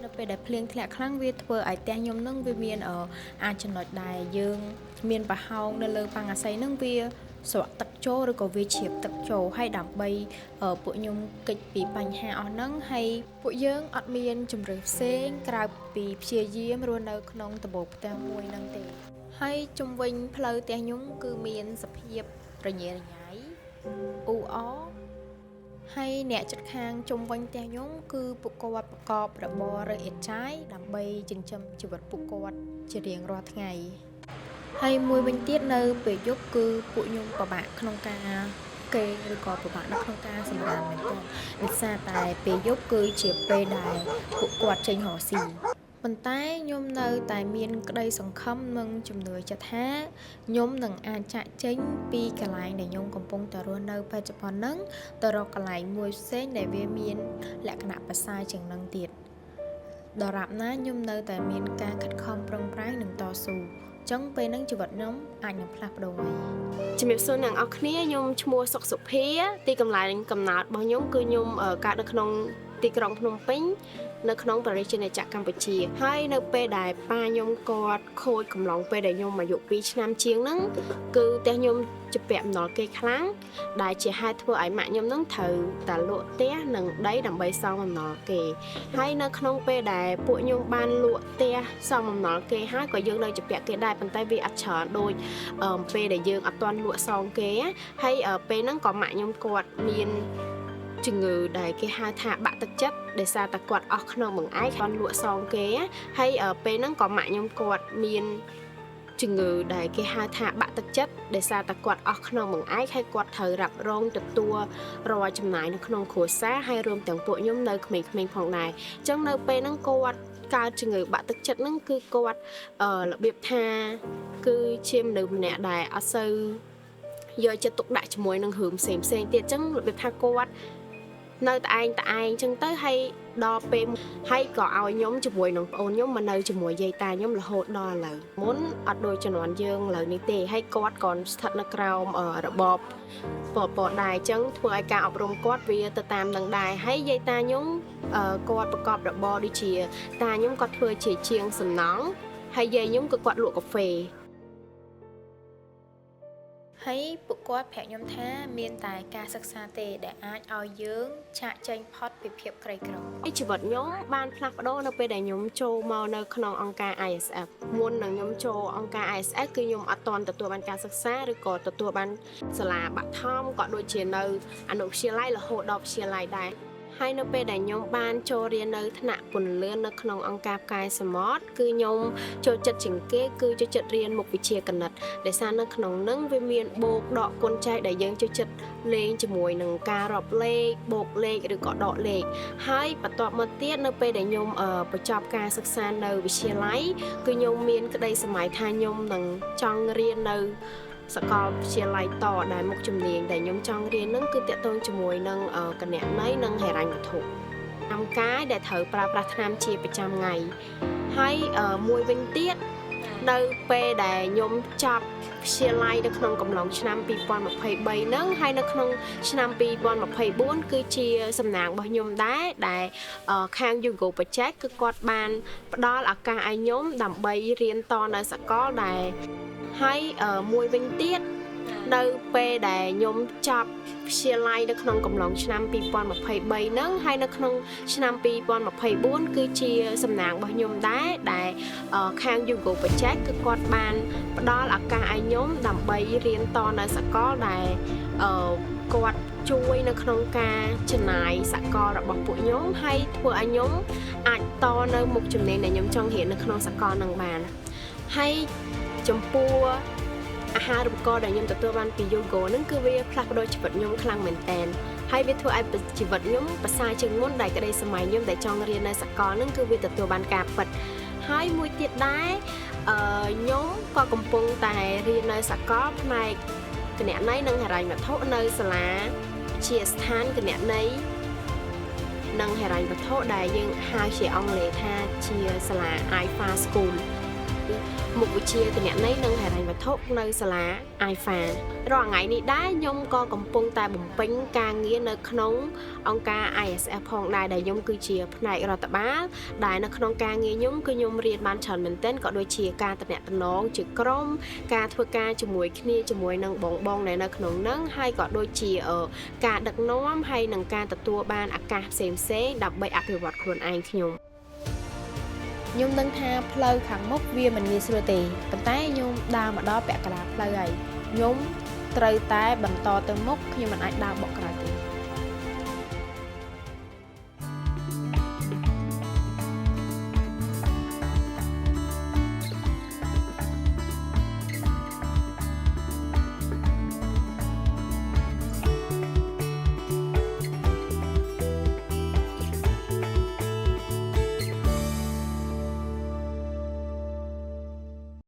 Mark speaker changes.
Speaker 1: នៅពេលដែលភ្លៀងធ្លាក់ខ្លាំងវាធ្វើឲ្យផ្ទះខ្ញុំនឹងវាមានអាចចំណុចដែលយើងមានប្រហោងនៅលើប៉ាំងអាស័យនឹងវាស្រក់ទឹកចូលឬក៏វាជ្រាបទឹកចូលហើយដើម្បីពួកខ្ញុំគេចពីបញ្ហាអស់ហ្នឹងហើយពួកយើងអត់មានជំរឿផ្សេងក្រៅពីព្យាយាមរស់នៅក្នុងដំបូលផ្ទះមួយហ្នឹងទេហើយជំវិញផ្លូវផ្ទះខ្ញុំគឺមានសភាពរញ៉េរញ៉ៃអ៊ូអរហើយអ្នកជិតខាងជុំវិញផ្ទះខ្ញុំគឺពួកគាត់ប្រកបរបររើអៀតចាយដើម្បីចិញ្ចឹមជីវិតពួកគាត់ជារៀងរាល់ថ្ងៃហើយមួយវិញទៀតនៅពេលយប់គឺពួកខ្ញុំពិបាកក្នុងការគេឬក៏ពិបាកនៅក្នុងការសម្រានមែនទែនដោយសារតែពេលយប់គឺជាពេលដែលពួកគាត់ចេញរកស៊ីប៉ុន្តែខ្ញុំនៅតែមានក្តីសង្ឃឹមនិងជំនឿចិត្តថាខ្ញុំនឹងអាចចាក់ចេញពីកន្លែងដែលខ្ញុំកំពុងតែរស់នៅបច្ចុប្បន្នហ្នឹងទៅរកកន្លែងមួយផ្សេងដែលវាមានលក្ខណៈប្រសើរជាងនឹងទៀតដរាបណាខ្ញុំនៅតែមានការខិតខំប្រឹងប្រែងនិងតស៊ូចឹងពេលហ្នឹងជីវិតខ្ញុំអាចនឹងផ្លាស់ប្ដូរហើយ
Speaker 2: ជំរាបសួរអ្នកនរគ្នាខ្ញុំឈ្មោះសុកសុភាទីកន្លែងកំណើតរបស់ខ្ញុំគឺខ្ញុំកើតនៅក្នុងទីក្រុងភ្នំពេញនៅក្នុងប្រទេសជាតិកម្ពុជាហើយនៅពេលដែលប៉ាខ្ញុំគាត់ខូចកំឡុងពេលដែលខ្ញុំអាយុ2ឆ្នាំជាងហ្នឹងគឺផ្ទះខ្ញុំជាពាក់អំណុលគេខ្លាំងដែលជាហេតុធ្វើឲ្យម៉ាក់ខ្ញុំហ្នឹងត្រូវតែលក់ផ្ទះនិងដីដើម្បីសងអំណុលគេហើយនៅក្នុងពេលដែលពួកខ្ញុំបានលក់ផ្ទះសងអំណុលគេហើយក៏យើងនៅជាពាក់គេដែរប៉ុន្តែវាអត់ច្រើនដូចពេលដែលយើងអត់ទាន់លក់សងគេហើយពេលហ្នឹងក៏ម៉ាក់ខ្ញុំគាត់មានជំងឺដែលគេហៅថាបាក់ទឹកចិត្តដោយសារតែគាត់អស់ក្នុងបង្អែកគាត់លក់សងគេហើយពេលហ្នឹងក៏ម៉ាក់ខ្ញុំគាត់មានជំងឺដែលគេហៅថាបាក់ទឹកចិត្តដោយសារតែគាត់អស់ក្នុងបង្អែកហើយគាត់ត្រូវរ៉ាប់រងទទួលរាល់ចំណាយនៅក្នុងគ្រួសារហើយរួមទាំងពួកខ្ញុំនៅក្មេងៗផងដែរអញ្ចឹងនៅពេលហ្នឹងគាត់កើតជំងឺបាក់ទឹកចិត្តហ្នឹងគឺគាត់របៀបថាគឺជាមនុស្សម្នាក់ដែលអត់សូវយកចិត្តទុកដាក់ជាមួយនឹងរឿងផ្សេងទៀតអញ្ចឹងរបៀបថាគាត់នៅតែឯងអញ្ចឹងទៅហើយដល់ពេលហើយក៏ឲ្យខ្ញុំជាមួយនឹងប្អូនខ្ញុំមកនៅជាមួយយាយតាខ្ញុំរហូតដល់ឥឡូវមុនអត់ដូចជំនាន់យើងឥឡូវនេះទេហើយគាត់ក៏ស្ថិតនៅក្រោមរបបប៉ុលពតដែរអញ្ចឹងធ្វើឲ្យការអប់រំគាត់វាទៅតាមនឹងដែរហើយយាយតាខ្ញុំគាត់ប្រកបរបរដូចជាតាខ្ញុំគាត់ធ្វើជាជាងសំណង់ហើយយាយខ្ញុំគឺគាត់លក់កាហ្វេ
Speaker 1: ហើយពួកគាត់ប្រាប់ខ្ញុំថាមានតែការសិក្សាទេដែលអាចឲ្យយើងឆាកចេញផុតពីភាពក្រីក្រ
Speaker 2: ជីវិតខ្ញុំបានផ្លាស់ប្ដូរនៅពេលដែលខ្ញុំចូលមកនៅក្នុងអង្គការ ISF មុននឹងខ្ញុំចូលអង្គការ ISF គឺខ្ញុំអត់ទាន់ទទួលបានការសិក្សាឬក៏ទទួលបានសាលាបឋមក៏ដូចជានៅអនុវិទ្យាល័យរហូតដល់វិទ្យាល័យដែរហើយនៅពេលដែលខ្ញុំបានចូលរៀននៅថ្នាក់ពន្លឿននៅក្នុងអង្គការផ្កាយសមុទ្រគឺខ្ញុំចូលចិត្តជាងគេគឺចូលចិត្តរៀនមុខវិជ្ជាគណិតដែលសារនៅក្នុងនឹងវាមានបូកដកគុណចែកដែលយើងចូលចិត្តលេងជាមួយនឹងការរាប់លេខបូកលេខឬក៏ដកលេខហើយបន្ទាប់មកទៀតនៅពេលដែលខ្ញុំបញ្ចប់ការសិក្សានៅវិទ្យាល័យគឺខ្ញុំមានក្តីសម័យថាខ្ញុំនឹងចង់រៀននៅសាកលវិទ្យាល័យតដែលមុខជំនាញដែលខ្ញុំចង់រៀននឹងគឺទាក់ទងជាមួយនឹងគណនេយ្យនិងហិរញ្ញវត្ថុកម្មកាយដែលត្រូវប្រើប្រាស់ថ្នាំជាប្រចាំថ្ងៃហើយមួយវិញទៀតនៅពេលដែលខ្ញុំចប់វិទ្យាល័យនៅក្នុងកំឡុងឆ្នាំ2023ហ្នឹងហើយនៅក្នុងឆ្នាំ2024គឺជាសំណាងរបស់ខ្ញុំដែរដែលខាង Yugo Project គឺគាត់បានផ្ដល់ឱកាសឲ្យខ្ញុំដើម្បីរៀនតនៅសាកលដែរហើយមួយវិញទៀតនៅពេលដែលខ្ញុំចប់វិទ្យាល័យនៅក្នុងកំឡុងឆ្នាំ2023ហ្នឹងហើយនៅក្នុងឆ្នាំ2024គឺជាសំណាងរបស់ខ្ញុំដែរដែលខាង Yugo Project គឺគាត់បានផ្ដល់ឱកាសឲ្យខ្ញុំដើម្បីរៀនតនៅសាកលដែលគាត់ជួយនៅក្នុងការចំណាយសកលរបស់ពួកខ្ញុំហើយធ្វើឲ្យខ្ញុំអាចតនៅមុខជំនាញដែលខ្ញុំចង់រៀននៅក្នុងសាកលនឹងបានហើយចំពោះអាហារូបករណ៍ដែលខ្ញុំទទួលបានពី Yugo ហ្នឹងគឺវាផ្លាស់ប្ដូរជីវិតខ្ញុំខ្លាំងមែនតើហើយវាធ្វើឲ្យជីវិតខ្ញុំប្រសើរជាងមុនដែលក្តីសម័យខ្ញុំដែលចង់រៀននៅសាកលហ្នឹងគឺវាទទួលបានការពិតហើយមួយទៀតដែរខ្ញុំក៏កំពុងតែរៀននៅសាកលផ្នែកគណនេយ្យនិងហិរញ្ញវត្ថុនៅសាលាជាស្ថានគណនេយ្យនិងហិរញ្ញវត្ថុដែលយើងហៅជាអង់គ្លេសថាជាសាលា IFA School មុខវិជ្ជាតំណែងនិងហិរញ្ញវត្ថុនៅសាលា IFA រាល់ថ្ងៃនេះដែរខ្ញុំក៏កំពុងតែបំពេញការងារនៅក្នុងអង្គការ ISF ផងដែរដែលខ្ញុំគឺជាផ្នែករដ្ឋបាលដែលនៅក្នុងការងារខ្ញុំគឺខ្ញុំរៀនបានច្រើនមែនទែនក៏ដូចជាការតំណងជាក្រុមការធ្វើការជាមួយគ្នាជាមួយនឹងបងដែលនៅក្នុងហ្នឹងហើយក៏ដូចជាការដឹកនាំហើយនឹងការទទួលបានឱកាសផ្សេងៗដើម្បីអភិវឌ្ឍខ្លួនឯងខ្ញុំ
Speaker 1: ដឹងថាផ្លូវខាងមុខវាមិនងាយស្រួលទេប៉ុន្តែខ្ញុំដើរមកដល់ពាក់កណ្ដាលផ្លូវហើយខ្ញុំត្រូវតែបន្តទៅមុខខ្ញុំមិនអាចដើរបកក្រោយទេ